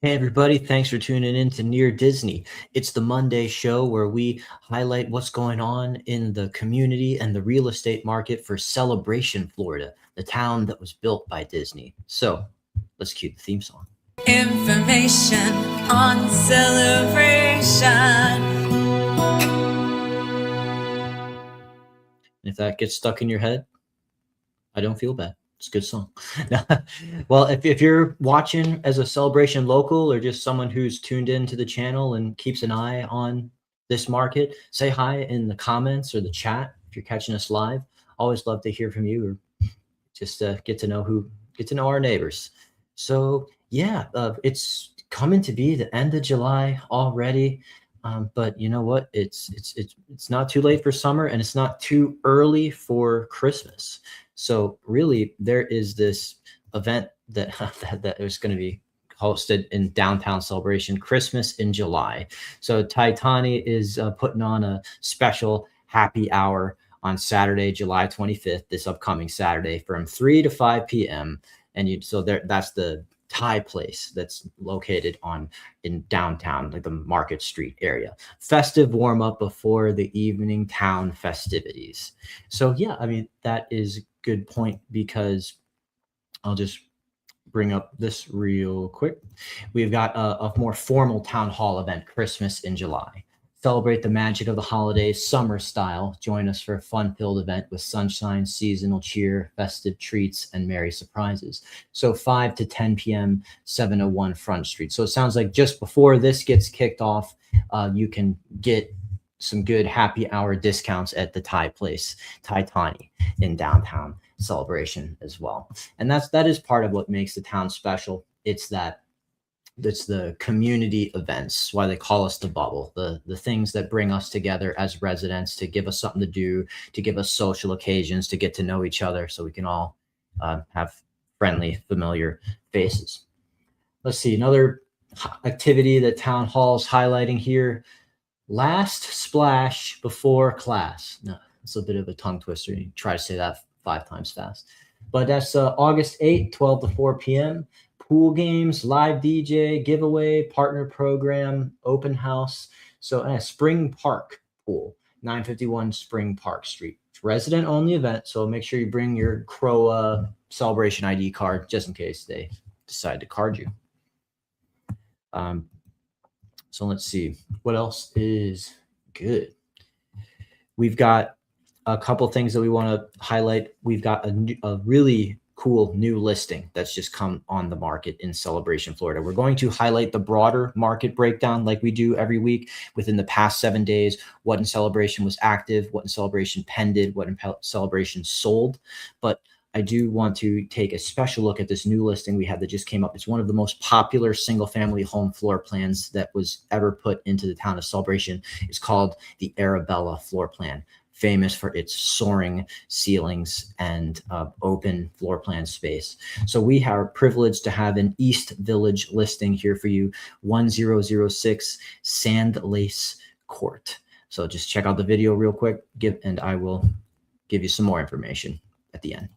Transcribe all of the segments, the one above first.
Hey everybody, thanks for tuning in to Near Disney. It's the Monday show where we highlight what's going on in the community and the real estate market for Celebration, Florida, the town that was built by Disney. So let's cue the theme song. Information on Celebration. And if that gets stuck in your head, I don't feel bad. It's a good song. Well, if you're watching as a Celebration local or just someone who's tuned into the channel and keeps an eye on this market, say hi in the comments or the chat if you're catching us live. Always love to hear from you or just get to know our neighbors. So yeah, it's coming to be the end of July already. But you know what? It's not too late for summer and it's not too early for Christmas. So really, there is this event that that is going to be hosted in downtown Celebration, Christmas in July. So Taitani is putting on a special happy hour on Saturday, July 25th, this upcoming Saturday, from 3 to 5 p.m. And that's the Thai place that's located in downtown, like the Market Street area. Festive warm up before the evening town festivities. So yeah, I mean, that is a good point because I'll just bring up this real quick. We've got a more formal town hall event, Christmas in July. Celebrate the magic of the holidays, summer style. Join us for a fun-filled event with sunshine, seasonal cheer, festive treats, and merry surprises. So 5 to 10 p.m., 701 Front Street. So it sounds like just before this gets kicked off, you can get some good happy hour discounts at the Thai place, Thai Tani in downtown Celebration as well. And that is part of what makes the town special. It's the community events, why they call us the bubble, the things that bring us together as residents, to give us something to do, to give us social occasions, to get to know each other so we can all have friendly, familiar faces. Let's see, another activity that Town Hall's highlighting here, last splash before class. No, it's a bit of a tongue twister. You try to say that 5 times fast. But that's August 8th, 12 to 4 p.m. Pool games, live DJ, giveaway, partner program, open house. So Spring Park Pool, 951 Spring Park Street. It's resident only event, so make sure you bring your Crow Celebration ID card just in case they decide to card you. So let's see what else is good. We've got a couple things that we want to highlight. We've got a really cool new listing that's just come on the market in Celebration, Florida. We're going to highlight the broader market breakdown like we do every week within the past 7 days, what in Celebration was active, what in Celebration pended, what in Celebration sold. But I do want to take a special look at this new listing we had that just came up. It's one of the most popular single family home floor plans that was ever put into the town of Celebration. It's called the Arabella floor plan, famous for its soaring ceilings and open floor plan space. So we are privileged to have an East Village listing here for you, 1006 Sand Lace Court. So just check out the video real quick, and I will give you some more information at the end.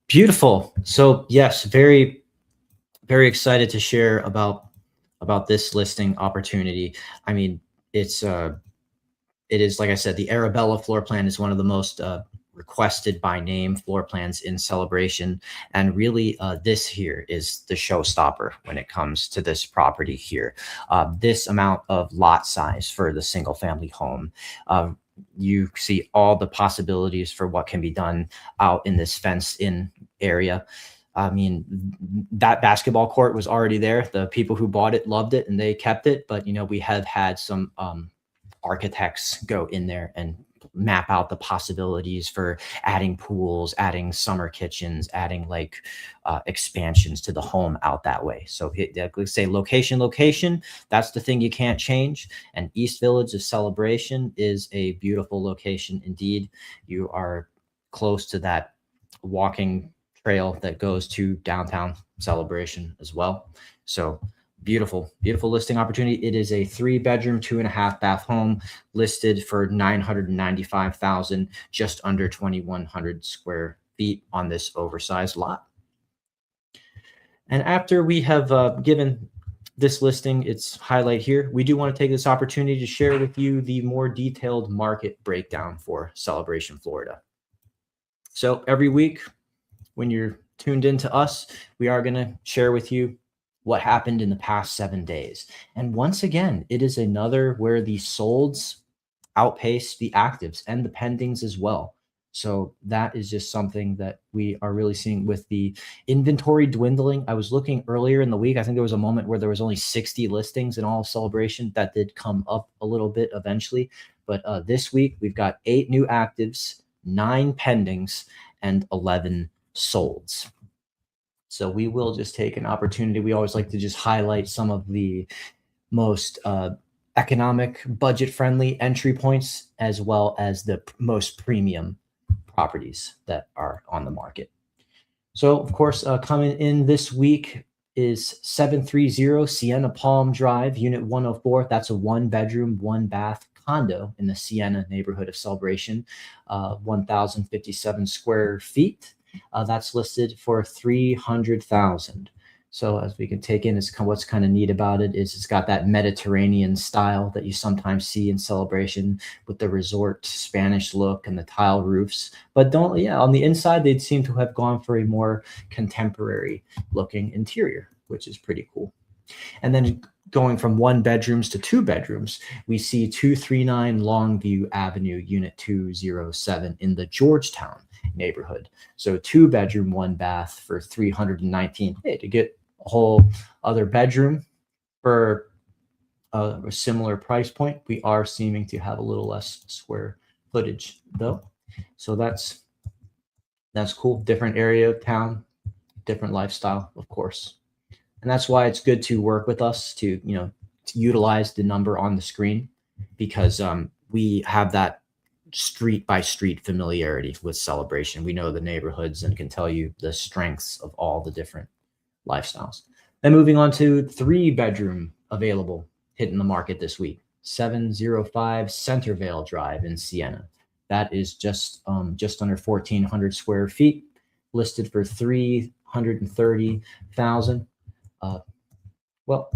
Beautiful. So yes, very, very excited to share about this listing opportunity. I mean, it's it is, like I said, the Arabella floor plan is one of the most requested by name floor plans in Celebration. And really, this here is the showstopper when it comes to this property here. This amount of lot size for the single family home. You see all the possibilities for what can be done out in this fenced in area. I mean, that basketball court was already there. The people who bought it loved it and they kept it. But, you know, we have had some architects go in there and map out the possibilities for adding pools, adding summer kitchens, adding like expansions to the home out that way. So let's say location, that's the thing you can't change. And East Village of Celebration is a beautiful location indeed. You are close to that walking trail that goes to downtown Celebration as well. So beautiful listing opportunity. It is a 3-bedroom, 2.5-bath home listed for $995,000, just under 2,100 square feet on this oversized lot. And after we have given this listing its highlight here, we do want to take this opportunity to share with you the more detailed market breakdown for Celebration, Florida. So every week when you're tuned into us, we are going to share with you what happened in the past 7 days. And once again, it is another where the solds outpace the actives and the pendings as well. So that is just something that we are really seeing with the inventory dwindling. I was looking earlier in the week. I think there was a moment where there was only 60 listings in all of Celebration. That did come up a little bit eventually. But this week, we've got 8 new actives, 9 pendings, and 11 solds. So we will just take an opportunity. We always like to just highlight some of the most economic, budget-friendly entry points, as well as the most premium properties that are on the market. So, of course, coming in this week is 730 Sienna Palm Drive, Unit 104. That's a 1-bedroom, 1-bath condo in the Sienna neighborhood of Celebration, 1,057 square feet. That's listed for $300,000. So as we can take in, is what's kind of neat about it is it's got that Mediterranean style that you sometimes see in Celebration with the resort Spanish look and the tile roofs. But on the inside, they'd seem to have gone for a more contemporary looking interior, which is pretty cool. And then going from 1 bedrooms to 2 bedrooms, we see 239 Longview Avenue, Unit 207 in the Georgetown neighborhood. So 2-bedroom, 1-bath for $319,000. Hey, to get a whole other bedroom for a similar price point, we are seeming to have a little less square footage though. So that's cool. Different area of town, different lifestyle, of course. And that's why it's good to work with us to utilize the number on the screen, because we have that street by street familiarity with Celebration. We know the neighborhoods and can tell you the strengths of all the different lifestyles. Then moving on to 3-bedroom available hitting the market this week, 705 Centervale Drive in Sienna. That is just under 1,400 square feet, listed for $330,000. Well,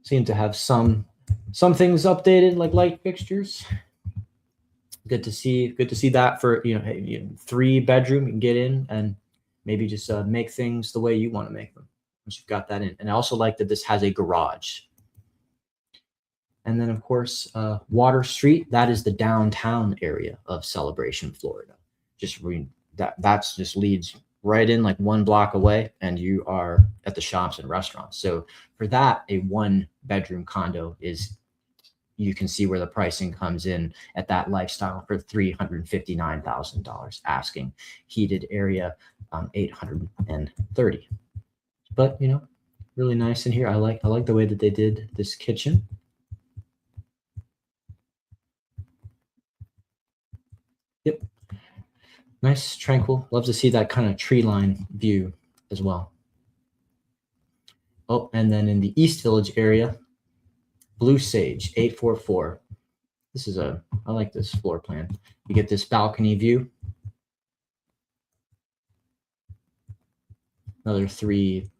seem to have some things updated, like light fixtures. Good to see that for 3-bedroom. You can get in and maybe just make things the way you want to make them once you've got that in. And I also like that this has a garage. And then, of course, Water Street, that is the downtown area of Celebration, Florida. That's just leads right in like 1 block away, and you are at the shops and restaurants. So for that, a 1-bedroom condo you can see where the pricing comes in at that lifestyle for $359,000, asking. Heated area, $830,000. But really nice in here. I like the way that they did this kitchen. Yep. Nice, tranquil. Love to see that kind of tree line view as well. Oh, and then in the East Village area, Blue Sage 844. I like this floor plan. You get this balcony view. Another 3.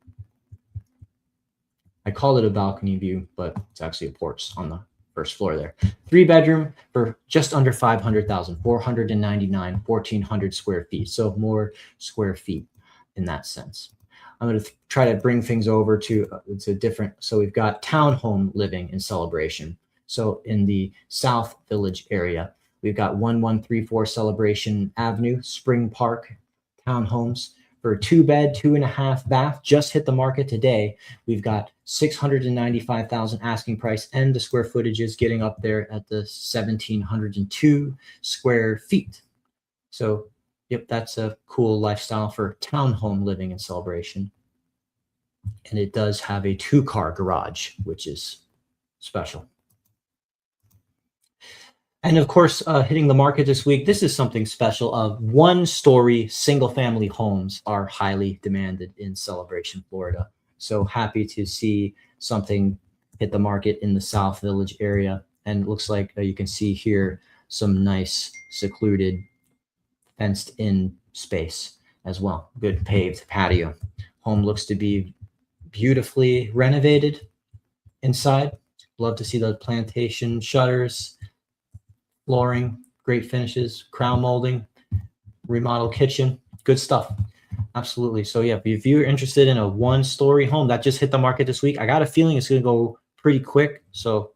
I called it a balcony view, but it's actually a porch on the first floor there. 3-bedroom for just under 500,000, 499, 1,400 square feet. So more square feet in that sense. I'm going to try to bring things over to it's a different. So we've got townhome living in Celebration. So in the South Village area, we've got 1134 Celebration Avenue, Spring Park townhomes for a 2-bed, 2.5 bath. Just hit the market today. We've got 695,000 asking price, and the square footage is getting up there at the 1,702 square feet. So, yep, that's a cool lifestyle for townhome living in Celebration. And it does have a 2-car garage, which is special. And of course, hitting the market this week, this is something special. 1-story single-family homes are highly demanded in Celebration, Florida. So happy to see something hit the market in the South Village area. And it looks like you can see here some nice secluded fenced-in space as well. Good paved patio. Home looks to be beautifully renovated inside. Love to see the plantation shutters, flooring, great finishes, crown molding, remodel kitchen, good stuff. Absolutely. So yeah, if you're interested in a 1-story home that just hit the market this week, I got a feeling it's going to go pretty quick. So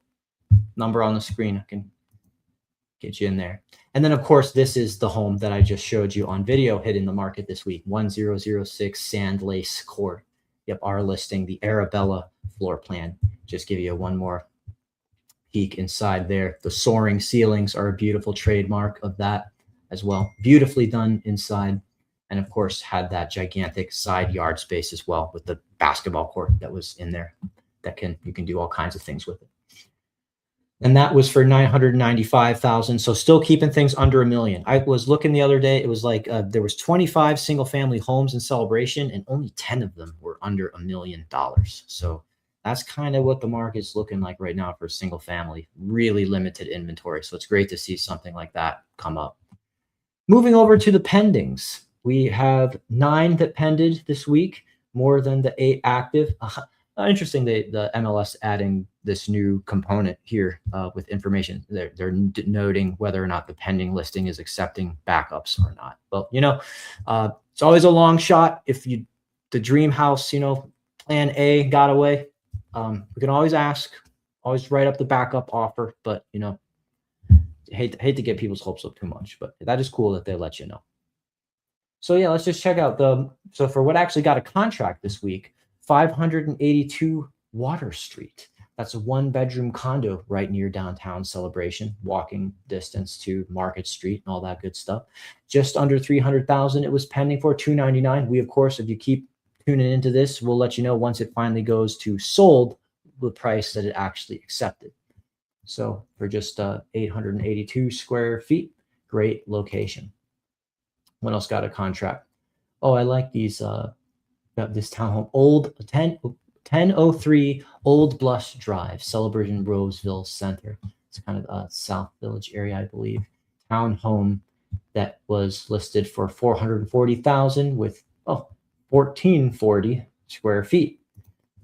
number on the screen, I can get you in there. And then of course, this is the home that I just showed you on video hitting the market this week, 1006 Sand Lace Court. Yep, our listing, the Arabella floor plan. Just give you one more peek inside there. The soaring ceilings are a beautiful trademark of that as well. Beautifully done inside. And of course, had that gigantic side yard space as well with the basketball court that was in there that you can do all kinds of things with it. And that was for 995,000. So still keeping things under $1 million. I was looking the other day. It was like there was 25 single family homes in Celebration and only 10 of them were under $1 million. So that's kind of what the market's looking like right now for single family, really limited inventory. So it's great to see something like that come up. Moving over to the pendings. We have 9 that pended this week, more than the 8 active. Interesting, the MLS adding this new component here with information. They're noting whether or not the pending listing is accepting backups or not. Well, it's always a long shot. If the dream house, plan A got away, we can always ask, always write up the backup offer. But hate to get people's hopes up too much. But that is cool that they let you know. So yeah, let's just check out so for what actually got a contract this week, 582 Water Street. That's a 1-bedroom condo right near downtown Celebration, walking distance to Market Street and all that good stuff. Just under 300,000. It was pending for 299. We, of course, if you keep tuning into this, we'll let you know once it finally goes to sold, the price that it actually accepted. So for just 882 square feet, great location. What else got a contract? Oh, I like these. This townhome, old 1003 Old Blush Drive, Celebration Roseville Center. It's kind of a South Village area, I believe. Townhome that was listed for 440,000 with 1,440 square feet.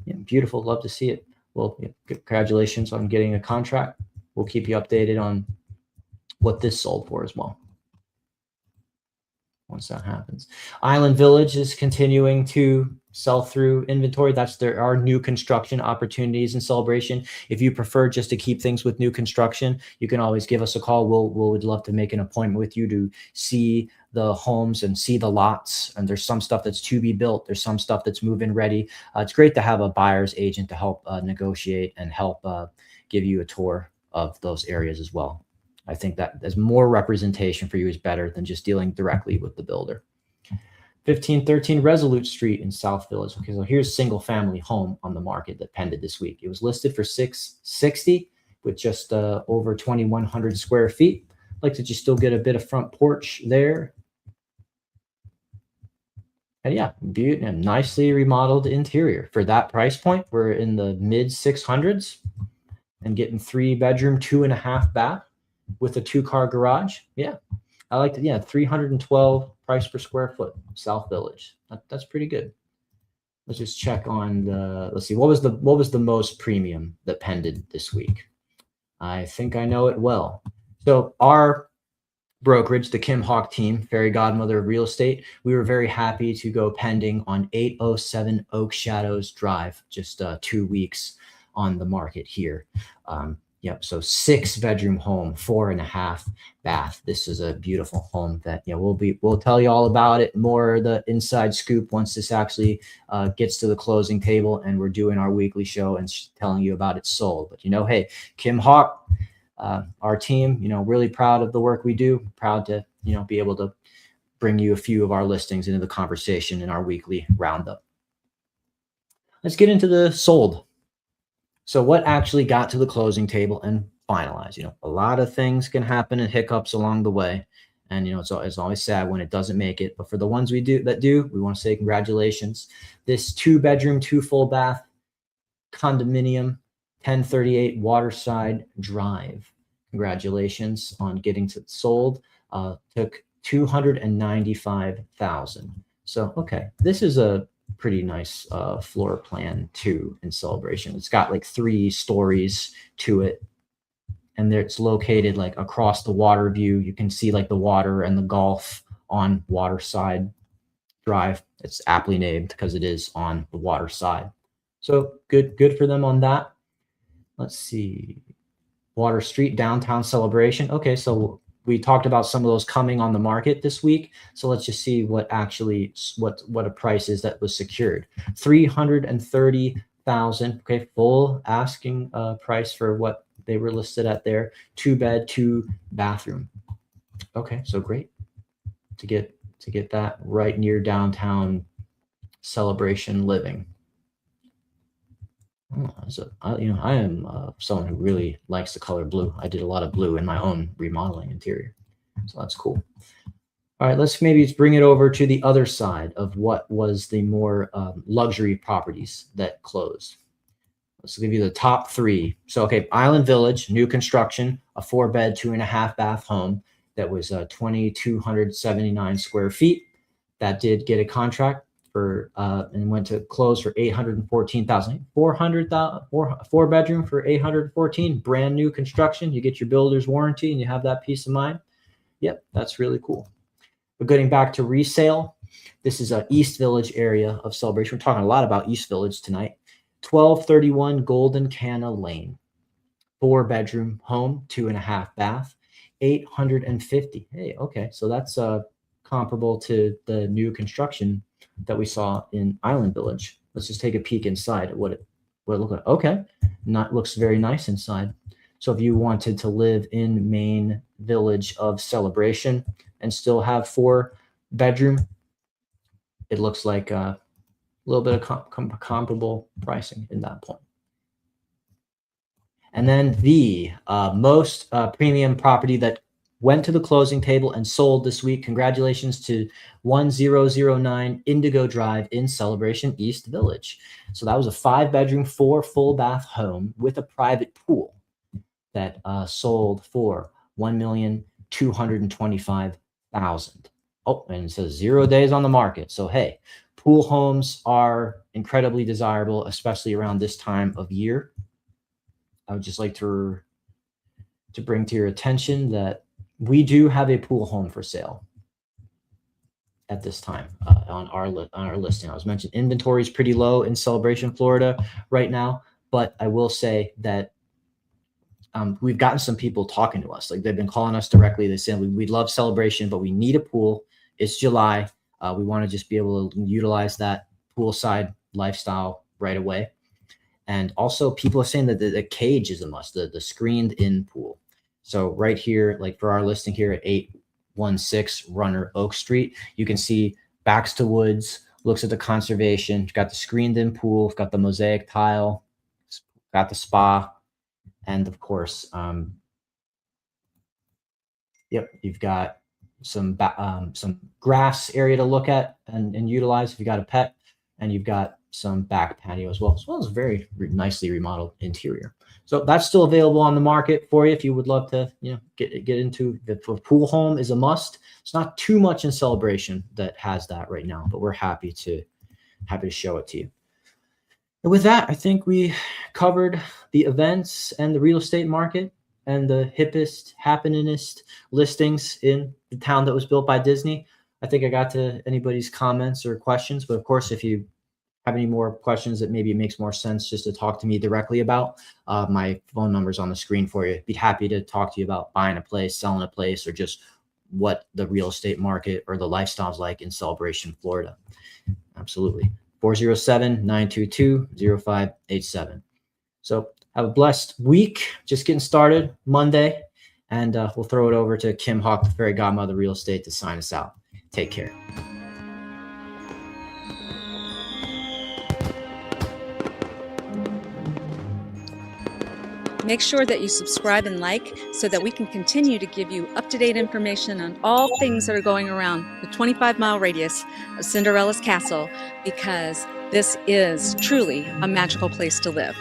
Yeah, beautiful. Love to see it. Well, congratulations on getting a contract. We'll keep you updated on what this sold for as well once that happens. Island Village is continuing to sell through inventory. There are new construction opportunities in Celebration. If you prefer just to keep things with new construction, you can always give us a call. We'd love to make an appointment with you to see the homes and see the lots. And there's some stuff that's to be built. There's some stuff that's move-in ready. It's great to have a buyer's agent to help negotiate and help give you a tour of those areas as well. I think that as more representation for you is better than just dealing directly with the builder. 1513 Resolute Street in South Village. Okay, so here's single family home on the market that pended this week. It was listed for $660 with just over 2,100 square feet. Like that you still get a bit of front porch there. And yeah, beautiful and nicely remodeled interior. For that price point, we're in the mid 600s and getting 3-bedroom, 2.5 bath with a 2-car garage. Yeah, I like it. Yeah, 312 price per square foot, South Village. That's pretty good. let's just check on the, let's see, what was the most premium that pended this week? I think I know it well. So our brokerage, the Kim Hawk team, Fairy Godmother of Real Estate, we were very happy to go pending on 807 Oak Shadows Drive, just 2 weeks on the market here. Yep. So 6-bedroom home, 4.5 bath. This is a beautiful home that, we'll tell you all about it, more the inside scoop once this actually gets to the closing table and we're doing our weekly show and telling you about it sold. But hey, Kim Hawk, our team, really proud of the work we do. Proud to, be able to bring you a few of our listings into the conversation in our weekly roundup. Let's get into the sold. So what actually got to the closing table and finalized? A lot of things can happen and hiccups along the way. And, it's always sad when it doesn't make it. But for the ones we want to say congratulations. This 2-bedroom, 2 full bath condominium, 1038 Waterside Drive. Congratulations on getting it sold. Took $295,000. So, okay, this is a pretty nice floor plan too in Celebration. It's got like 3 stories to it, and it's located like across the water view. You can see like the water and the golf on Waterside Drive. It's aptly named because it is on the water side. So good for them on that. Let's see, Water Street, downtown Celebration. Okay, so we talked about some of those coming on the market this week. So let's just see what a price is that was secured. $330,000. Okay, full asking price for what they were listed at there. 2-bed, 2-bathroom. Okay, so great to get that right near downtown Celebration living. I am someone who really likes the color blue. I did a lot of blue in my own remodeling interior, so that's cool. All right, let's bring it over to the other side of what was the more luxury properties that closed. Let's give you the top 3. So, okay, Island Village, new construction, a 4-bed, 2.5-bath home that was 2,279 square feet. That did get a contract for and went to close for $814,000. 4-bedroom for $814,000, brand new construction. You get your builder's warranty and you have that peace of mind. Yep, that's really cool. But getting back to resale, this is a East Village area of Celebration. We're talking a lot about East Village tonight. 1231 Golden Canna Lane, 4-bedroom home, 2.5 bath, $850,000. Hey, okay, so that's comparable to the new construction that we saw in Island Village. Let's just take a peek inside at what it looked like. Okay, looks very nice inside. So if you wanted to live in main village of Celebration and still have 4-bedroom, it looks like a little bit of comparable pricing in that point. And then the most premium property that went to the closing table and sold this week. Congratulations to 1009 Indigo Drive in Celebration, East Village. So that was a 5-bedroom, 4 full bath home with a private pool that sold for $1,225,000. Oh, and it says 0 days on the market. So, hey, pool homes are incredibly desirable, especially around this time of year. I would just like to bring to your attention that we do have a pool home for sale at this time on our listing. I was mentioning inventory is pretty low in Celebration, Florida right now, but I will say that we've gotten some people talking to us. Like, they've been calling us directly. They said, we love Celebration, but we need a pool. It's July. We want to just be able to utilize that poolside lifestyle right away. And also, people are saying that the cage is a must, the screened in pool. So right here, like for our listing here at 816 Runner Oak Street, you can see backs to woods, looks at the conservation. You've got the screened in pool, got the mosaic tile, got the spa, and of course, you've got some grass area to look at and utilize if you got a pet, and you've got some back patio as well as a very nicely remodeled interior. So that's still available on the market for you if you would love to, get into the pool home is a must. It's not too much in Celebration that has that right now, but we're happy to happy to show it to you. And with that, I think we covered the events and the real estate market and the hippest, happeningest listings in the town that was built by Disney. I think I got to anybody's comments or questions, but of course, if you have any more questions that maybe it makes more sense just to talk to me directly about, my phone number is on the screen for you. Be happy to talk to you about buying a place, selling a place, or just what the real estate market or the lifestyle is like in Celebration, Florida. Absolutely. 407-922-0587. So have a blessed week. Just getting started Monday. And we'll throw it over to Kim Hawk, the Fairy Godmother Real Estate, to sign us out. Take care. Make sure that you subscribe and like so that we can continue to give you up-to-date information on all things that are going around the 25-mile radius of Cinderella's Castle, because this is truly a magical place to live.